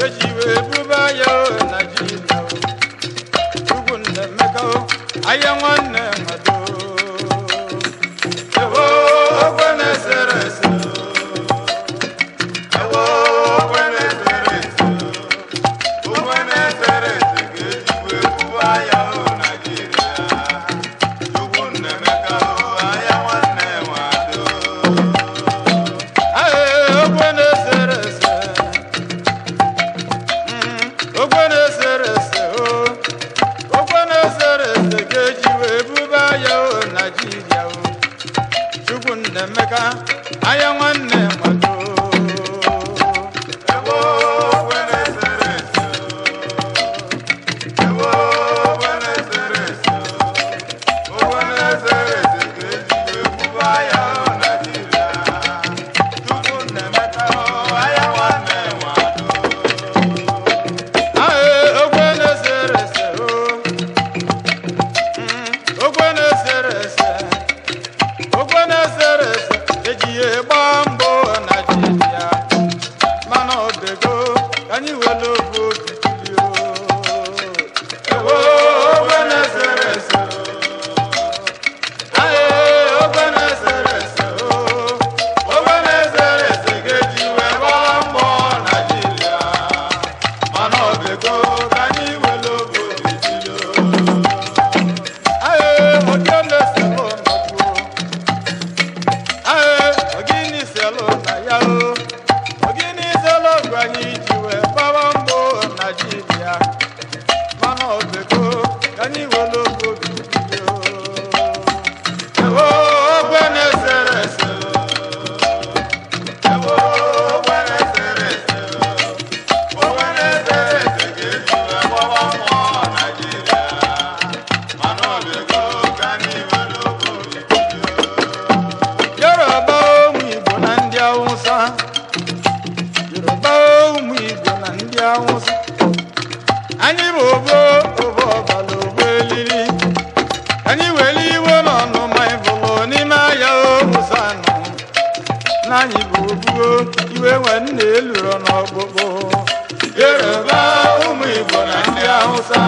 ejiwe buba ya Nigeria Chukwu Nnemeka aya nwanne mmadụ ewo okwene serese ewo okwene serese okwene serese ejiwe buba ya Nigeria Chukwu Nnemeka aya nwanne mmadụ okwene serese okwene serese okwene serese ejiwe buba ya Nigeria Chukwu Nnemeka aya nwanne mmadụ ewo okwene serese ewo okwene serese okwene serese ejiwe buba ya Nigeria Chukwu Nnemeka aya nwanne mmadụ okwene serese okwene serese okwene serese ejiye gba mbọ Nigeria mana obego anyị wele obu obitili ewo okwene serese okwene serese okwene serese ejiwe gba mbọ Nigeria mana obego anyị wele obu obitili ogene selo nọkwuo ogini selo na ya ogini selo gwa anyị ji wee gbaba mbọ Nigeria mana obego anyị wele obu obitili ewo okwene serese ewo okwene serese okwene serese ejiwe gbaba mbọ Nigeria mana obego anyị wele obu obitili Yoruba ụmụ Igbo na ndị Awụsa Yoruba ụmụ Igbo na ndị Awụsa anyị bụ obo ọbala ogbo elili anyị were iwe n'ọnụma ịbụlụ n'ime ahịa Awụsa nọ na anyị bụ obuo iwe nwanne eluro n'ọkpụkpụ Yoruba ụmụ Igbo na ndị Awụsa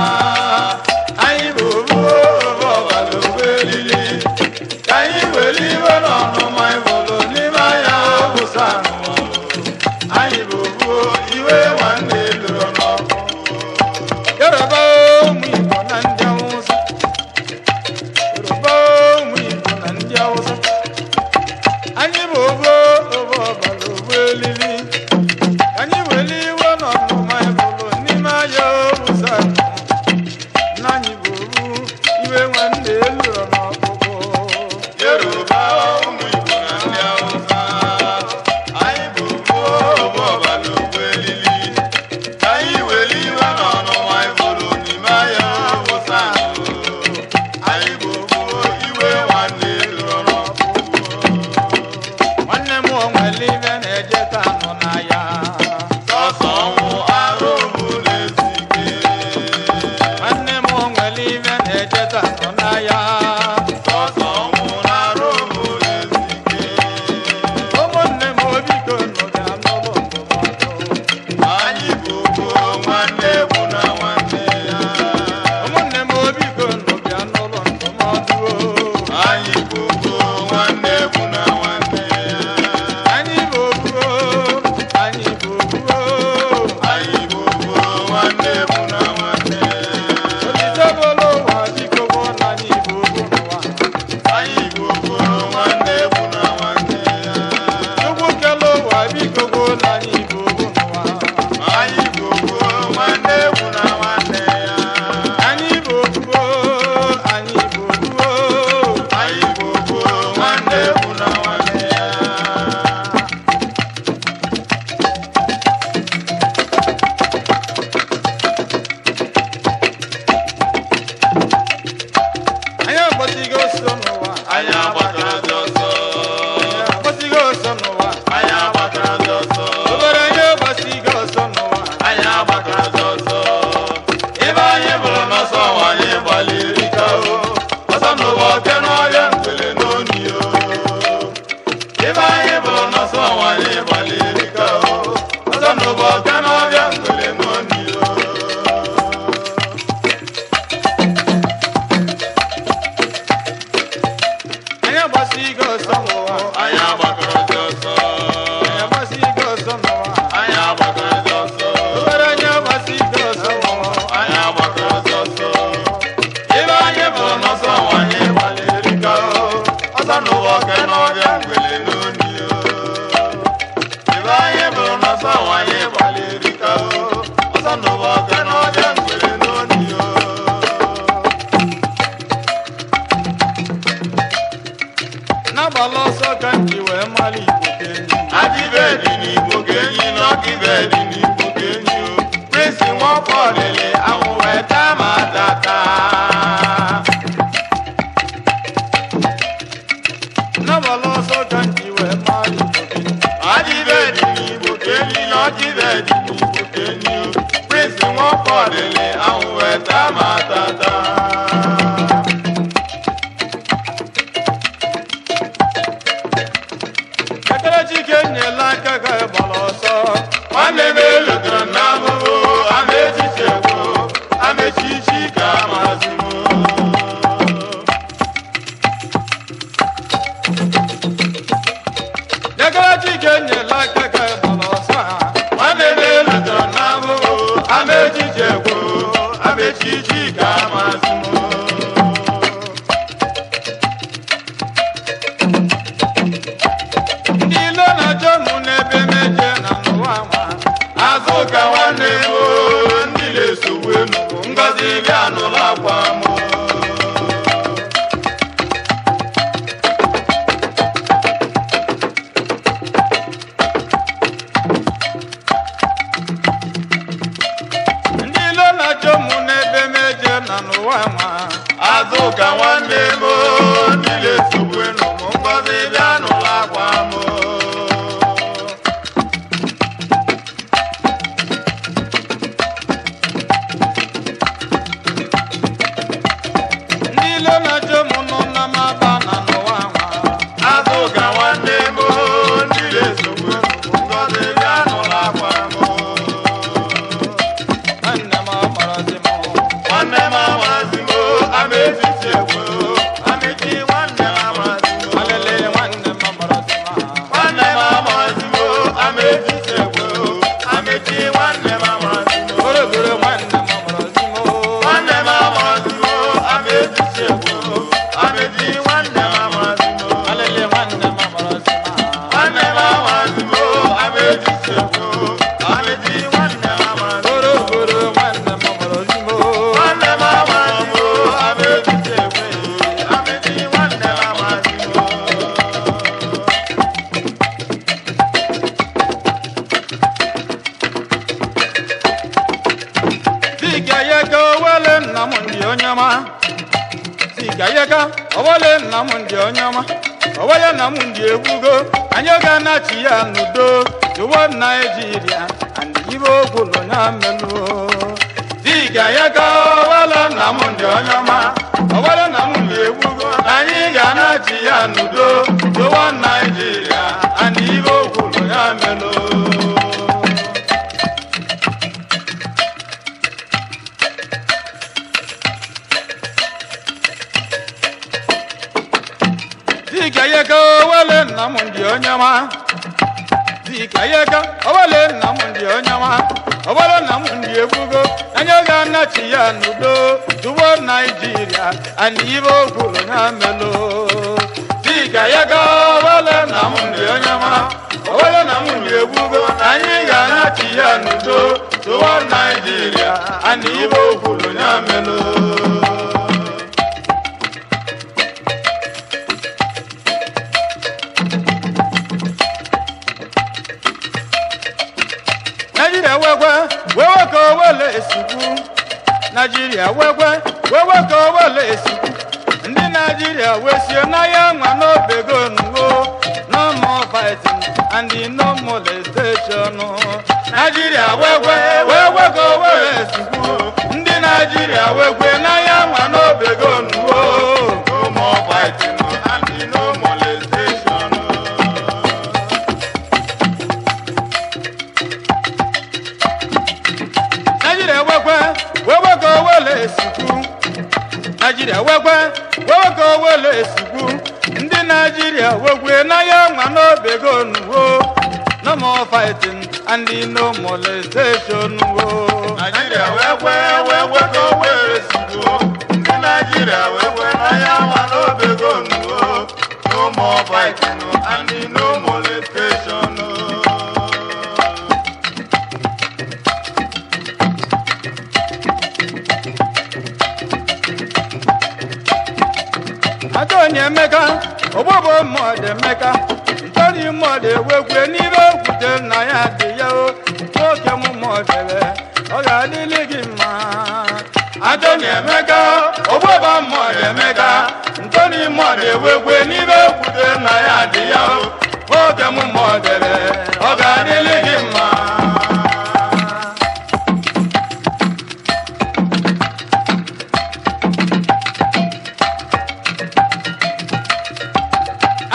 anyị bụ obuo ọbala ogbo elili anyị were iwe n'ọnụma ịbụlụ n'ime ahịa Awụsa nọ anyị bụ obuo iwe nwanne eluro n'ọkpụkpụ Yoruba ụmụ Igbo na ndị Awụsa Yoruba ụmụ Igbo na ndị Awụsa anyị bụ obo ọbala ogbo elili anyị were iwe n'ọnụma ịbụlụ n'ime ahịa Awụsa na anyị bụ obu iwe nwanne eluro n'ọkpụkpụ Yoruba ụmụ Igbo na ndị Awụsa anyị bụ obo ọbala ogbo elili n'ọkibedi n'Igbo kenyi o Prince Nwaokolo ahụ weta ma tata n'abalị ọsọ ka nji wee maa Igbo kenyi ọkibedi n'Igbo kenyi n'ọkibedi n'Igbo kenyi o Prince Nwaokolo ahụ weta ma tata Chike nyela aka ka gbara ọsọ nwanne m elutara n'ahụhụ amechichekwu amechichi ka amazi m Chike nyela aka ka gbara ọsọ nwanne m elutara n'ahụhụ amechichekwu amechichi ka amazi m Azụka nwanne m ndị na-esogbu enu Ngozi bịa n'ụlọ akwa m ndị ilo na-achọ mụ n'ebe meje na n'ụwa ma Azụka nwanne m ndị na-esogbu enu Ngozi bịa n'ụlọ akwa m Azụka nwanne m ndị na-esogbu Ngozi bịa n'ụlọ akwa m nwanne m amarazi m amechichi ekwe amechi nwanne m amazi m alele nwanne m amarazi m nwanne m amazi m amechichi ekwe amechi nwanne m amazi m oregoro nwanne m amarazi m nwanne m amazi m amechichi ekwe amechi nwanne m amazi m alele nwanne m amarazi m nwanne m amazi m amechichi ekwe amechi nwanne m amazi m oregoro nwanne m amarazi m nwanne m amazi m amechichi ekwe amechi nwanne m amazi m Sigayeka owele nna m ndị onye ọma Sigayeka owele nna m ndị onye ọma owele nna m ndị egbugo anyị ga-anachi ya n'udo jụwa Naijiria and ibe ogwụlụ ya melu Sigayeka owele nna m ndị onye ọma owele nna m ndị egbugo anyị ga-anachi ya n'udo jụwa Naijiria and ibe ogwụlụ ya melu Sigayeka owele nna m ndị onye ọma Sigayeka owele nna m ndị onye ọma owele nna m ndị egbugo anyị ga-anachi ya n'udo tụwo Naijiria and ibe okwulu ya melu Sigayeka owele nna m ndị onye ọma owele nna m ndị egbugo anyị ga-anachi ya n'udo tụwo Naijiria and ibe okwulu ya melu Nigeria wewe ka owele esikwu Nigeria wewe ka owele esikwu ndị Nigeria wesie n'ahịa nwa n'obego nuwo no more fighting and no molestation Nigeria wewe ka owele esikwu ndị Nigeria wewe n'ahịa nwa n'obego nuwo no more fighting and no molestation Nigeria wewe ka owele esikwu Nigeria wewe ka owele esikwu ndị Nigeria wewe n'ahịa nwa n'obego nuwo no more fighting and no molestation wo Nigeria wewe ka owele esikwu ndị Nigeria wewe n'ahịa nwa n'obego nuwo no more fighting and no molestation Atoni Emeka obobo mmadụ Emeka ntoni mmadụ ewegwe n'ibe okwute na ya dị ya o mọdebe ọ ga-adịlị gị mma Antoni Emeka ogbeba mmadụ Emeka Ntoni mmadụ ewekwe n'ibe kwute na ya dị ya nwoke m mọdebe ọ ga-adịlị gị mma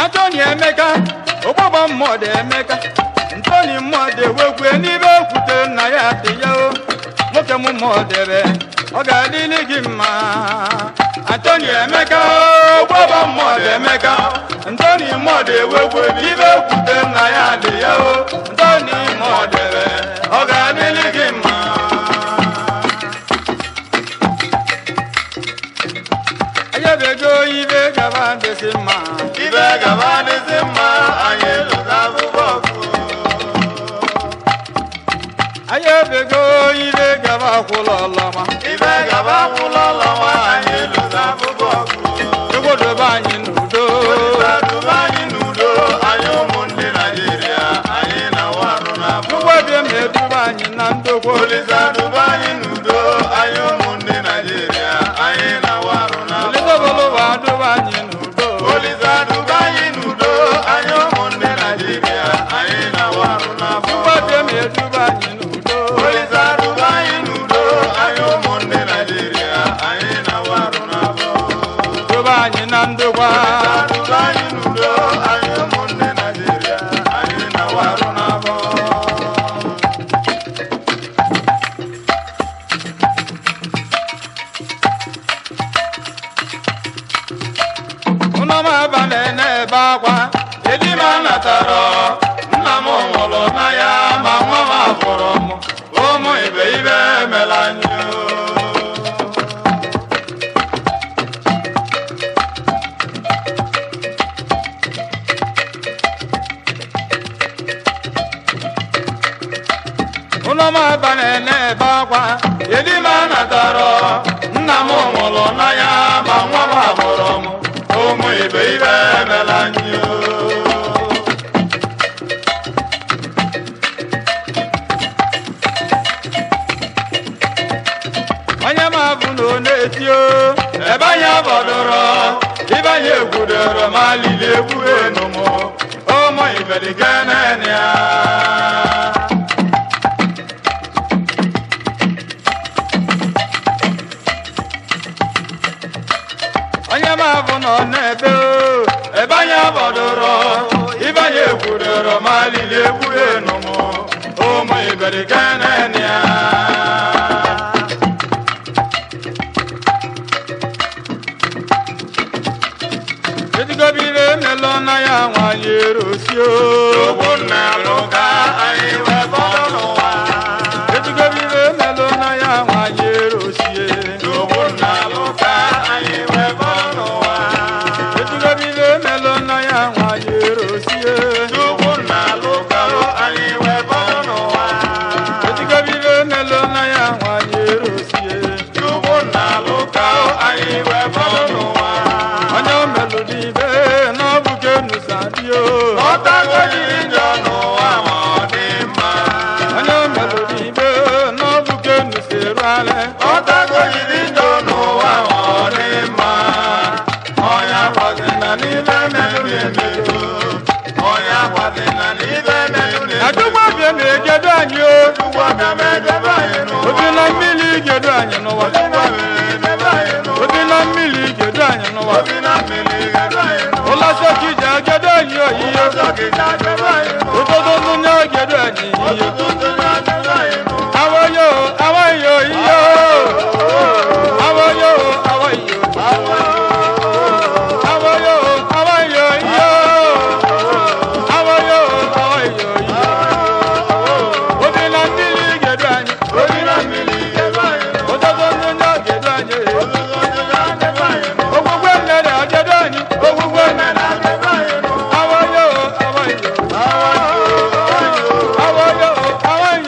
Antoni Emeka ogbeba mmadụ Emeka Ntoni mmadụ ewekwe n'ibe kwute na ya dị ya nwoke m mọdebe ọ ga-adịlị gị mma Antoni Emeka ogbeba mmadụ Emeka Ntoni mmadụ ewekwe n'ibe kwute na ya dị ya Ntoni mọdebe ọ ga-adịlị gị mma ayabego ibe gaba dịsị mma ibe gaba dịsị mma anyị lụta akwụkwọ ayabego ibe gaba kwụlọ ọlọma ibe gaba kwụlọ ọlọma anyị lụta akwụkwọ egwodobe anyị n'udo Olisa anyị n'udo anyị ụmụnne Naịjirịa anyị na-awa arụ n'afọ ụgbọbịa ma eduba anyị na ndokwo Olisa duba anyị n'udo anyị ụmụnne Naịjirịa anyị na-awa arụ n'afọ olizobolowa aduba anyị n'udo Olisa duba anyị n'udo anyị ụmụnne Naịjirịa anyị na-awa arụ n'afọ ụgbọbịa ma eduba anyị n'udo Olisa duba anyị n'udo anyị ụmụnne Naịjirịa anyị na-awa arụ n'afọ duba anyị na ndokwa Olisa duba anyị n'udo anyị ụmụnne Naịjirịa anyị na-awa arụ n'afọ ụnọma abalị na-ebe akwa edima natara nna m nwụrụ na ya ma nwa m abụrụ m ụmụ ibe ibe emela anyị ụnọma abalị na-ebe akwa edima natara nna m nwụrụ na ya ma nwa m abụrụ m ụmụ ibe ibe emela anyị onye ma bụ na ọ na-eti ebe anyị bọdụrụ ibe anyị egwudoro ma lili egwu enụmụ ụmụ ibe dị kenene ya onye ma bụ na ọ na-ebe ebe anyị bọdụrụ ibe anyị egwudoro ma lili egwu enụmụ ụmụ ibe dị kenene ya edigobire melọ na ya nwanyị erosio Ogbonna lụka anyị wee bọrọ n'ụwa edigobire melọ na ya nwanyị erosie Ogbonna lụka anyị wee bọrọ n'ụwa edigobire melọ na ya nwanyị erosie Ogbonna lụka anyị wee bọrọ n'ụwa edigobire melọ na ya nwanyị erosie Ogbonna lụka anyị wee bọrọ n'ụwa onye omelụ n'ibe na ọ bụ kenusadio Ọtago jiri njọ n'ụwa ma ọ dị mma onye omelụ n'ibe na ọ bụ kenuseruale Ọtago jiri njọ n'ụwa ma ọ dị mma Ọnya kwazina n'ibe merụ emerụ Ọnya kwazina n'ibe merụ emerụ adụgbọbịa na-egedo anyị o Chukwu ọbịa ma edebe anyị n'ụwa obi na mmiri gedo anyị n'ụwa obi na mmiri gedo anyị n'ụwa ụlọsọkija gedo anyị oyiye ụtụtụ nnụnye gedo anyị iyiye awayo awayo iyo awayo awayo awayo awayo iyo awayo awayo iyo obi na mmiri gedo anyị ụtụtụ nnụnye gedo anyị ogwugwe nnere gedo anyị ogwugwe nnere awayo awayo awayo awayo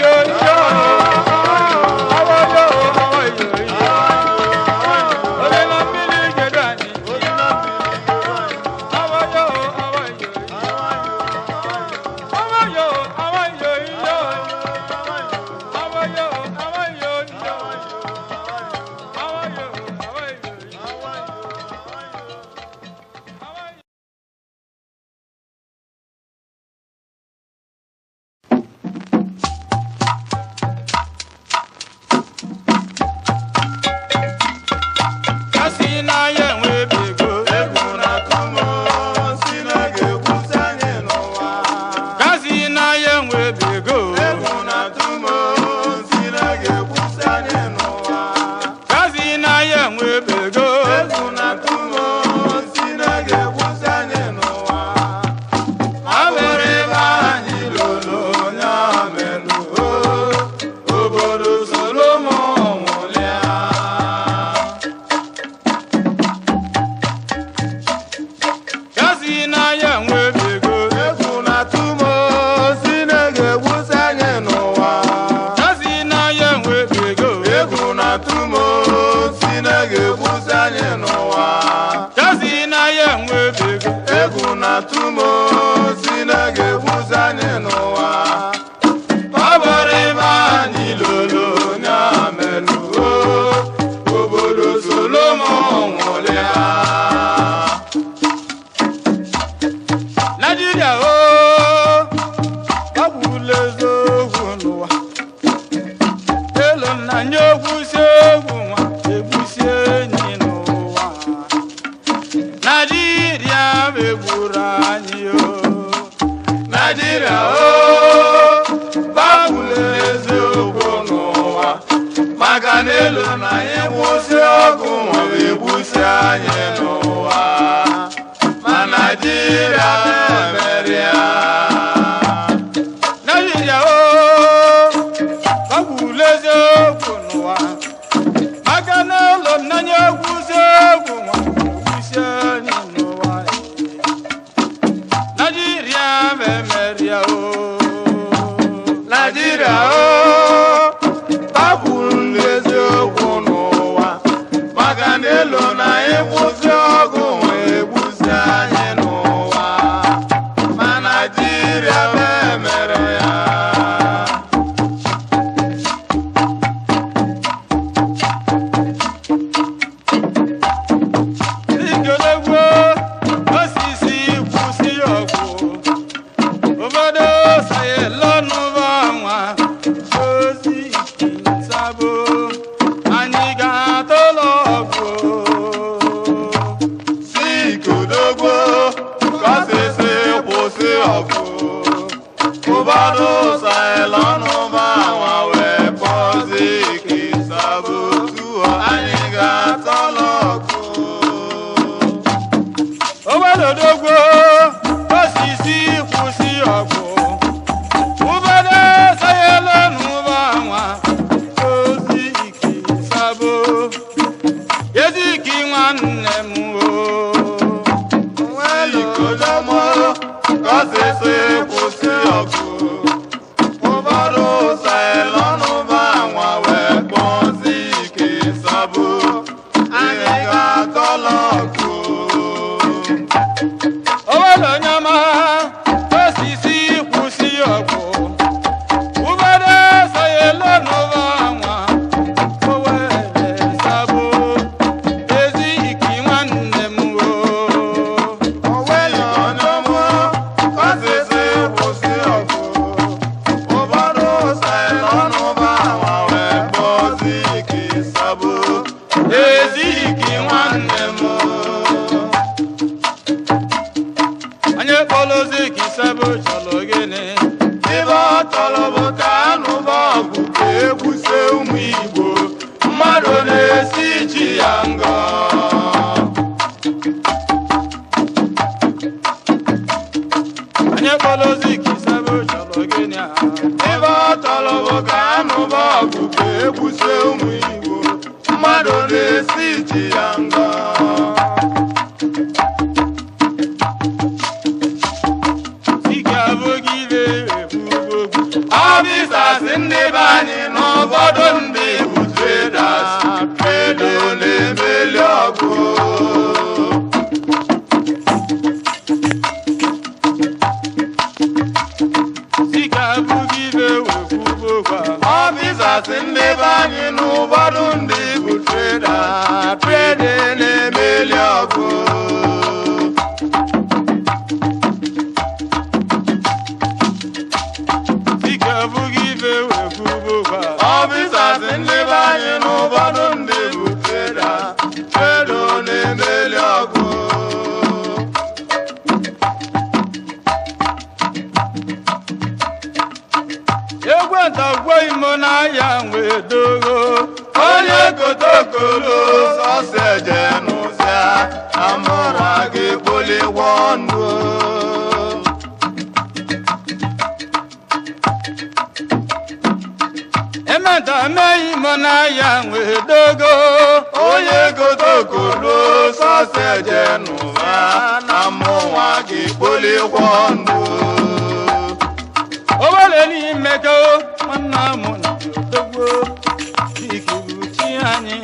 na-atụmo si na-ga-egbuzi anyị n'ụwa ọ bụrụ ime anyị lolo nya meluo obodo Solomon nwụrịa Nigeria o ọbụla eziokwu n'ụwa elu na nye egwusi egwu nwa egwusi enyi n'ụwa Nigeria megburu anyị o Nigeria o babụla eziokwu n'ụwa maka na elu na anyị gwụsị ọgụ nwa egwusi anyị n'ụwa ma Nigeria mere ya Nigeria o ọbụla eziokwu n'ụwa maka na ụlọ nnanya egwusi egwu nwa egwusi enyi n'ụwa Nigeria memeria o Nigeria o babụrụ eziokwu n'ụwa maka na elu na anyị gwụsị ọgụ nwa egbusi anyị n'ụwa ma Nigeria mere ya Igolegwo osisi kwụsị ọgwụ obodo sayelọnụ bụ ọnwa ozi nsabo anyị ga-atụlọ ọgwụ si kodogbo kasịsị kwụsị ọgụ ụbọdụ sayelọnụ bụ anwa wee kpọzi kisabo tuo anyị ga-atọlọ ọgụ obodo dogwo osisi kwụsị ọgwụ obodo sayelọnụ bụ ọnwa ozi nsabo eziki nwanne m o Ikodogbo kasịsị kwụsị ọgụ ụbọdụ sayelọnụ bụ anwa wee kpọzi kisabo anyị ga-atọlọ ọgụ obodo nyama osisi kwụsị ọgwụ obodo sayelọnụ bụ ọnwa owere sabo eziki nwanne m o Ikodogbo kasịsị kwụsị ọgụ ụbọdụ sayelọnụ bụ anwa wee kpọzi kisabo eziki nwanne m o onye kpọrọ Eziki Sabo chọrọ gịnị ibe ọ tọrọ bụ ka anụba ọgụ ka egwuse ụmụ Igbo mmadụ na-esi chi ya ngọ onye kpọrọ Eziki Sabo chọrọ gịnị a ibe ọ tọrọ bụ ka anụba ọgụ ka egwuse ụmụ Igbo mmadụ na-esi chi ya ngọ ike abụghị ire ebugbogbu ọbịsasị ndị be anyị n'obodo ndị bụ traders edo na-emeli ọgụ ike abụghị ire ebugbogbu ọbịsasị ndị be anyị n'ụfọdụ ndị bụ traders trade na-emeli ọgụ ike abụghị ire ebugbogbu ọbịsasị ndị be anyị n'ụfọdụ ndị bụ traders trade na-emeli ọgụ egwentagwo imo n'ahịa nwee dogo onye kotokolo sọsọ eje n'ụzịa amụra gị kpoligwo ndụ ementa mee imo n'ahịa nwee dogo onye kotokolo sọsọ eje n'ụzịa amụwa gị kpoligwo ndụ obere n'ime ka nwanne m na-edogbo ikiruchi anyị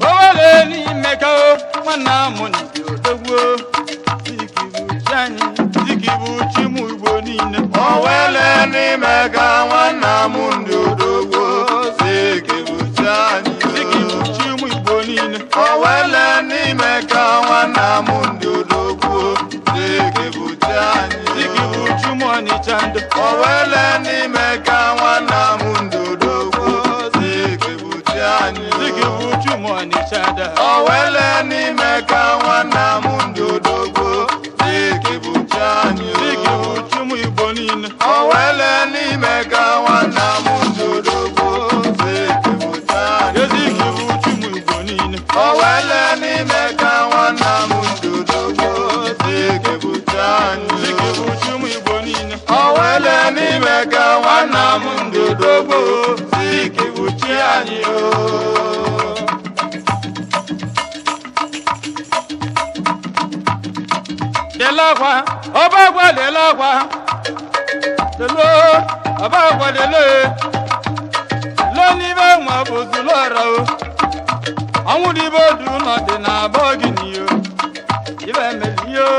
obere n'ime ka nwanne m na-edogbo chando owele n'ime ka nwanna m ndodogwu ziki buchi anyị ziki buchi m ọnịchada owele n'ime ka nwanna m ndodogwu ziki buchi anyị ziki buchi m igbo niile owele n'ime ka nwanna m ndodogwu ziki buchi anyị ziki buchi m igbo niile owele n'ime ka nwanna m ndodogwu ziki buchi anyị ziki buchi m igbo niile owele n'ime ka nwanna m ndodogwu ziki buchi anyị delakwa ọbagwa delakwa delo ọbagwa dele lo n'ibe nwa bozulọra o ọnwụ dịbe odu nọdị na abọ gị n'iyo ibe meliyo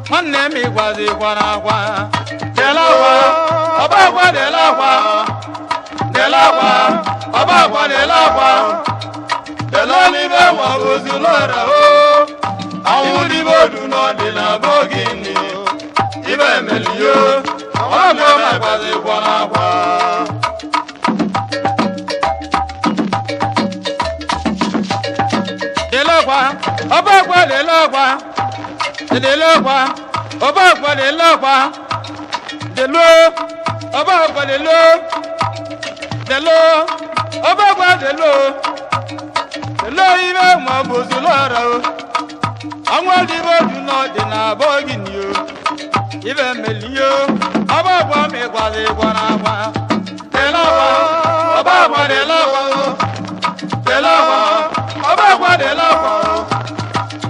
nwanne m ịgwazikwara akwa delakwa ọbagwa delakwa delakwa ọbagwa delakwa delo n'ibe nwa bozulọra o ọnwụ dịbe odu n'ọdị na abọ gị nni ibe emeliyo nwanne m ịgwazikwara akwa delakwa ọbagwa delakwa delakwa ọbagwa delakwa delo ọbagwa delo delo ọbagwa delo delo ibe ma bozulọra o àwọn dìbò dùnà dènà bọ́ọ̀gì ni o ibẹ̀ mẹ́lìí o ọbagwa mi kwàdé gbọ́nà wa delakwa ọbagwa delakwa delakwa ọbagwa delakwa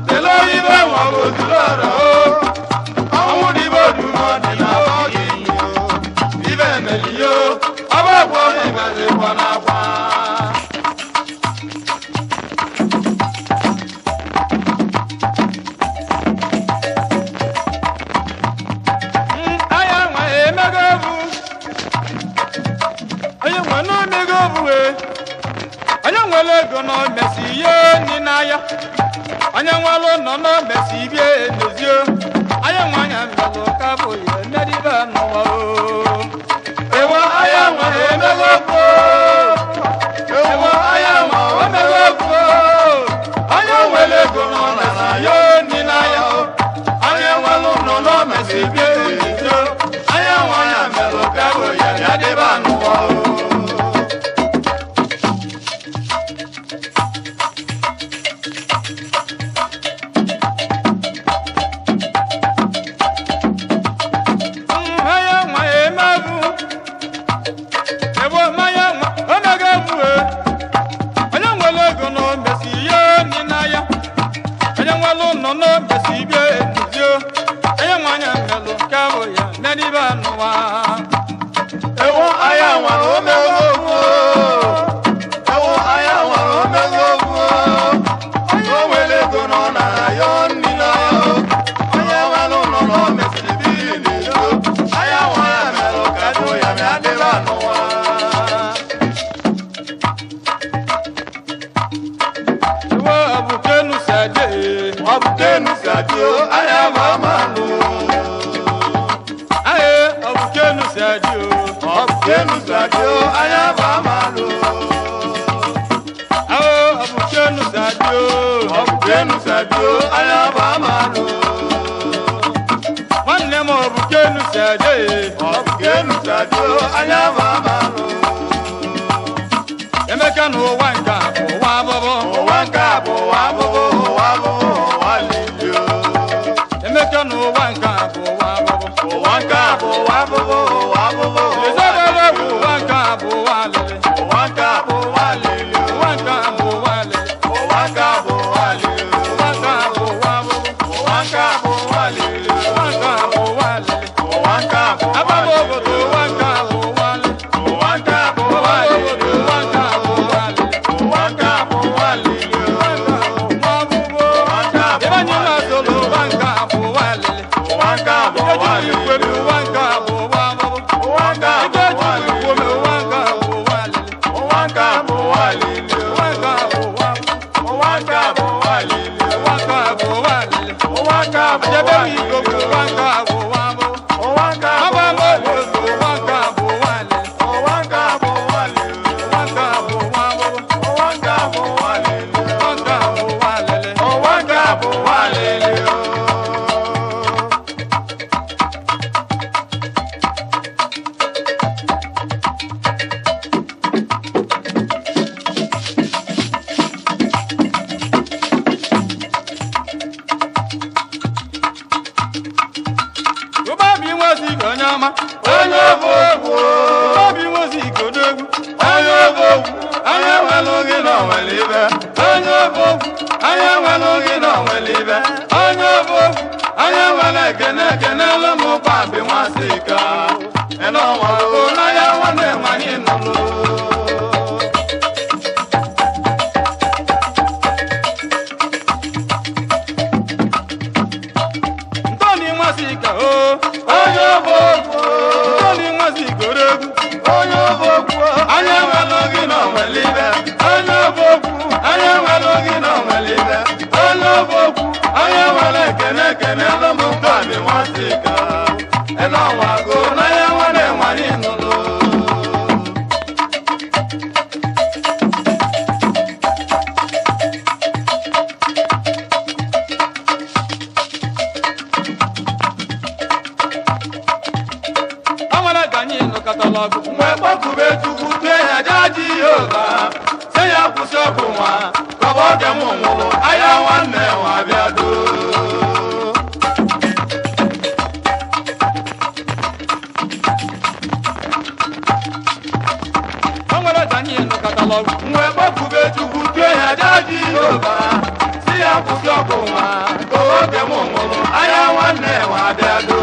delo ibe ma bozulọra o àwọn dìbò dùnà dènà bọ́ọ̀gì ni o ibẹ̀ mẹ́lìí o ọbagwa mi kwàdé gbọ́nà wa. Onye nwere ego nọ mesi ihe nri n'ahịa onye nwere ụlọ nọ mesi bie emezio onye nwe anya mmelụ ka bụ ya emeribe n'ụwa o ewe anya nwe emego okwu ewe anya nwe omego okwu onye nwere ego nọ mesi ihe nri n'ahịa onye nwere ụlọ nọ mesi bie emezio onye nwe anya mmelụ ka bụ ya emeribe n'ụwa o Ọbụkenu sadio aya mama lo aye ọbụkenu sadio ọbụkenu sadio aya mama lo aye ọbụkenu sadio ọbụkenu sadio aya mama lo nwanne m ọbụkenu sadio ọbụkenu sadio aya mama lo Emeka n'ụwa nke a bụ ụwa abụbọ ụwa nke a bụ ụwa abụbọ ụwa abụbọ ụwa lilio Emeka n'ụwa nke a bụ ụwa abụbọ ụwa nke a bụ ụwa abụbọ ụwa abụbọ ezebere bụ ụwa nke a bụ ụwa alịlị ụwa nke a bụ ụwa lilio ụwa nke a bụ ụwa alịlị ụwa nke a bụ ụwa lilio ụwa nke a bụ ụwa abụbọ ụwa nke a bụ ụwa lilio ụwa nke a bụ ụwa alịlị ụwa nke a bụ ụwa ababa obodo ụwa nke a bụ ụwa alịlị ụwa nke a bụ ụwa ababa lilio obodo ụwa nke a bụ ụwa alịlị nwelughị na onwelibe onye bụ anya nwelughị na onwelibe onye bụ anya nwere ekene ekenelu m papi nwasịka ịnọnwa bụ na ya nwanne nwanyị nụlụ ntoni nwasịka o onye bụ ntoni nwasịka oregwu onye bụ anya nwelughị na onwelibe onye bụ anya nwelughị na onwelibe onye bụ anya nwere ekene ekenelu m papi nwasịka ịnọnwa bụ na ya nwanne nwanyị nụlụ mgbe kpọkube chukwu tue ya jaji yoba se ya kwụsị ọkụ nwa kọba oge m nwụrụ anya nwanne nwa bịado mgbe kpọkube chukwu tue ya jaji yoba se ya kwụsị ọkụ nwa kọba oge m nwụrụ anya nwanne nwa bịado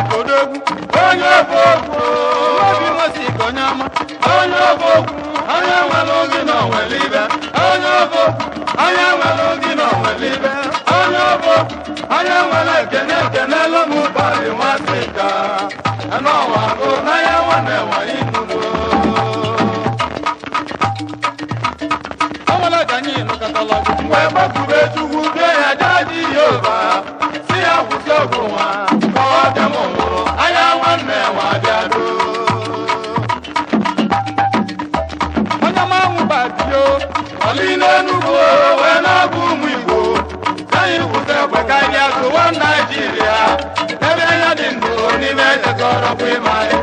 onye bụ obi nwasịka onye ọma onye bụ anya nwere oge na onwelibe onye bụ anya nwere oge na onwelibe onye bụ anya nwere ekene ekenelu m papi nwasịka n'ọnwa bụ n'anya nwanne nwanyị nụrụ ọnwere ka anyị nụkọtala mgbe gbakube chukwu bie ya jaji yoba si ya kwụsị ọgwụ nwa ka ọ dị m nwụrụ anya nwanne nwa bịado onye manwụ batio ọlị n'Enugwu wee na-abụ ụmụ Igbo anyị kwụsị ekwe karịa gụwa Naijiria ebe anya dị ndụ n'ime ejekọrọ bụ ịma anyị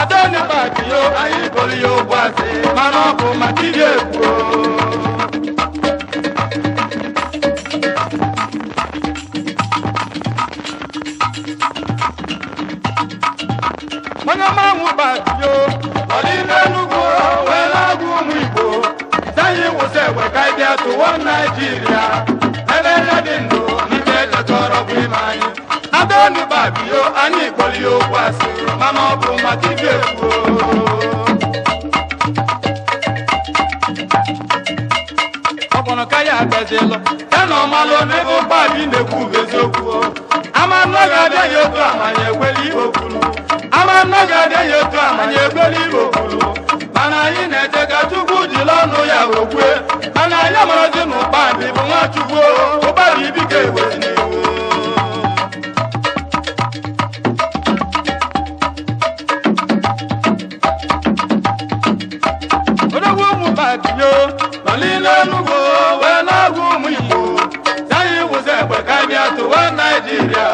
adọni batio anyị bolu ya ụgwọ asị mana ọ bụ maka iri ekwuo onye manwụ batio ọdị n'Enugwu wee na-agụ ụmụ Igbo anyị wụsị egbe ka anyị bịa tụwa Naijiria ebe ihe dị ndụ n'ime ejekọrọ bụ ime anyị adọni batio anyị kpọrọ ya okwu asị mana ọ bụ maka ibe ekwuo ọkpọrọ ka ya abịazielụ ya na ọmalụ n'ebe ụgbọala na-ekwu eziokwu ama nnọ ga-abịa ya otu amanya ekweli ihe okwuru ama nnọ ga-abịa ya otu amanya ekweli ihe okwuru mana anyị na-eche ka Chukwu jiri ọnụ ya okwue mana anyị amarazi na ụkpandị bụ nwa Chukwu ụgbọala ibi ka ewezi n'iwu odogwu ụmụ batio ọlị n'Enugwu wee na-agụ ụmụ Igbo anyị wụsị egbe ka bịa tụwa Naijiria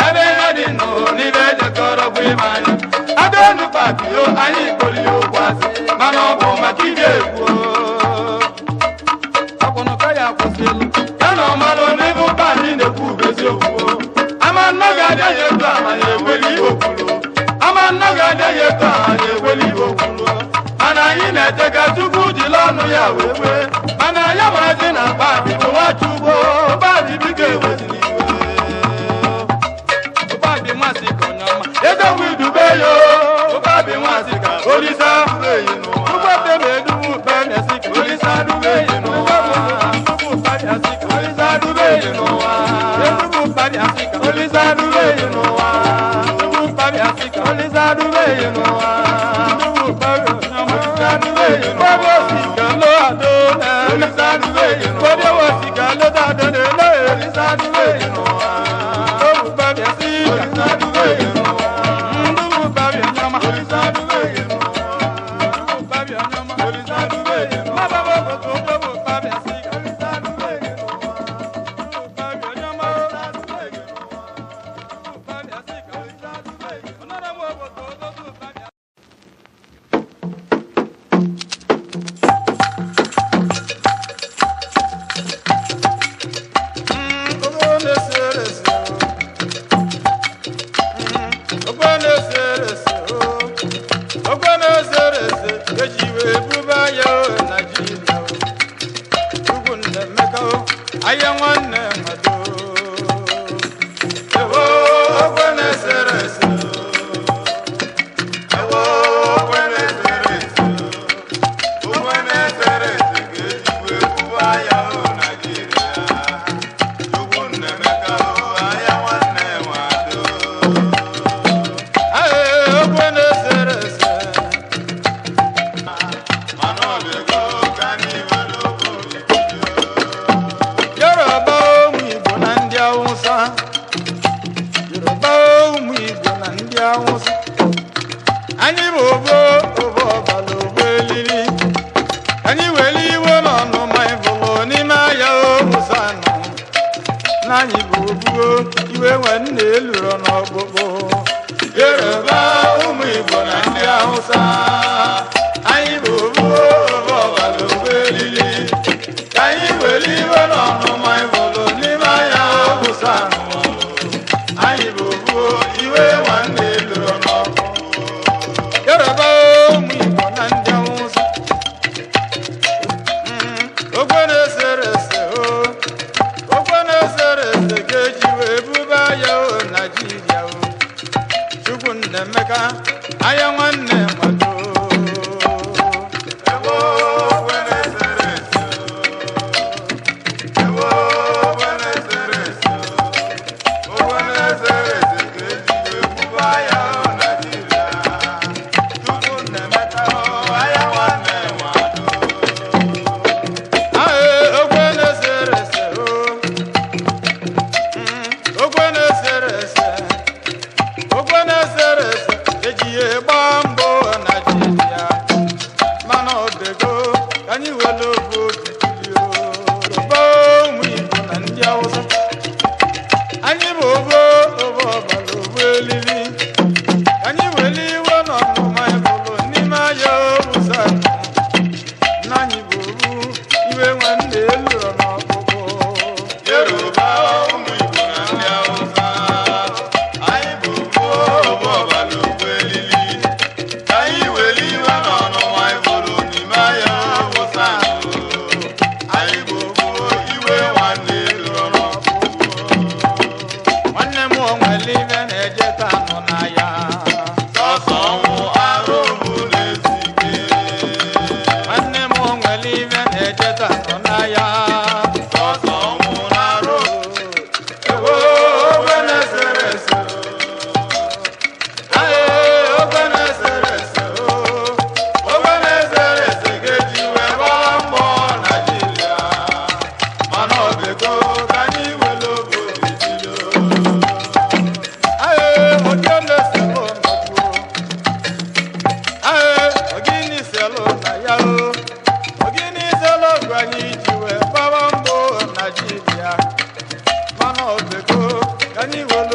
ebe ihe dị ndụ n'ime ejekọrọ bụ ime anyị adọni batio anyị kpọrọ ya okwu asị mana ọ bụ maka ige egwu ọkpụnụ ka ya kwụsịlụ ya na ọmalụ n'ebe ụgbọala na-ekwu eziokwu ama nnọ ga-abịa ya etu amanya ekweli ihe okwuru ama nnọ ga-abịa ya etu amanya ekweli ihe okwuru mana anyị na-eche ka Chukwu jiri ọnụ ya wee kwee mana anyị amarazi na ụkpandị bụ nwa Chukwu ụkpandị biko ewezili iwe ụkpandị nwasịka onye ọma edogwu idube yo ụkpandị nwasịka olisa eyi n'ụwa ụgbọte na-eduwu benesika olisa dube eyi n'ụwa olisa dube eyi n'ụwa edubu ụkpandị asịka olisa dube eyi n'ụwa edubu ụkpandị asịka olisa dube eyi n'ụwa edubu ụkpandị aya nwanne mmadụ ewo ogwe na-esere ese ewo ogwe na-esere ese ogwe na-esere ese ga-ejiwe kwuba ya o Naịjirịa Chukwu Nnaemeka o aya nwanne nwado ogwe na-esere ese mana ọ bịago ka anyị were obodo Yoruba ụmụ Igbo na ndị Awụsa Yoruba ụmụ Igbo na ndị Awụsa anyị bụ obo ọbala ogbo elili anyị were iwe n'ọnụma ịbụlụ n'ime ahịa Awụsa nọ na anyị bụ obuo iwe nwanne eluro n'ọkpụkpụ Yoruba ụmụ Igbo na ndị Awụsa anyị bụ obuo ọbala ogbo elili ka anyị were iwe n'ọnụma ịbụlụ n'ime ahịa Awụsa nọ anyị bụ obuo iwe nwanne eluro n'ọkpụkpụ Yoruba ụmụ Igbo na ndị Awụsa ogwe na-esere ese ogwe na-esere ese ga-eji wee buba ya o Naịjirịa o Chukwu Nnaemeka aya nwanne mmadụ ewo ogwe na-esere ese ewo ogwe na-esere ese ogwe na-esere ese ga-ejiwe kwuba ya o Naịjirịa Chukwu Nnaemeka o aya nwanne nwado ogwe na-esere ese ogwe na-esere ese ogwe na-esere ese eji ya gbaa mbọ Naịjirịa mana ọbego ka anyị were obu okirikiri Yoruba ụmụ Igbo na ndị Awụsa anyị bụ obo ọbala ogbo elili anyị were iwe n'ọnụma ịbụlụ n'ime ahịa Awụsa na anyị bụ obu iwe nwanne eluro n'ọkpụkpụ Yoruba ụmụ Igbo na ndị Awụsa anyị bụ obo ọbala ogbo elili ka anyị were iwe n'ọnụma ịbụlụ n'ime ahịa Awụsa anyị bụ obo iwe nwanne eluro n'ọkpụkpụ nwanne m onwere ibe na-eje taa nọ n'ahịa sọsọ ọnwụ arụ bụ na-esi ike nwanne m onwere ibe na-eje taa nọ n'ahịa sọsọ ọnwụ na-arụ ewo ogwe na-esere ese ogwe na-esere ese ogwe na-esere ese ga-eji wee gbaa mbọ Naịjirịa mana ọ bịago ka anyị were obodo tilo oke na-eselo nọkwuo ogini selo na ya ogini selo ọgụ anyị ji wee gbaba mbọ Naịjirịa mana ọbego ka anyị were